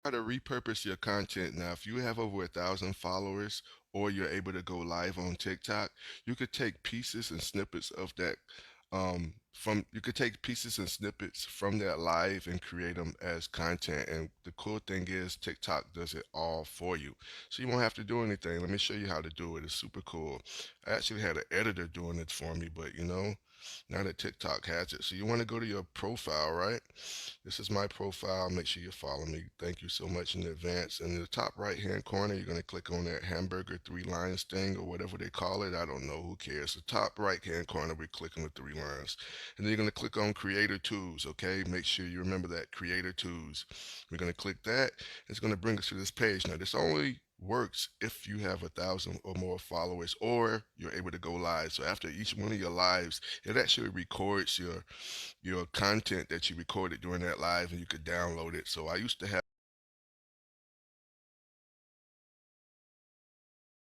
How to repurpose your content. Now, if you have over 1,000 followers or you're able to go live on TikTok, you could take pieces and snippets of that from you could take pieces and snippets from that live and create them as content. And the cool thing is TikTok does it all for you. So you won't have to do anything. Let me show you how to do it. It's super cool. I actually had an editor doing it for me, but now that TikTok has it. So you want to go to your profile, right? This is my profile. Make sure you follow me. Thank you so much in advance. And in the top right hand corner, you're going to click on that hamburger 3 lines thing or whatever they call it. I don't know. Who cares? The top right hand corner, we click on the 3 lines. And then you're going to click on Creator Tools, okay? Make sure you remember that Creator Tools. We're going to click that. It's going to bring us to this page. Now, this only works if you have 1,000 or more followers or you're able to go live. So after each one of your lives, it actually records your content that you recorded during that live and you could download it. So I used to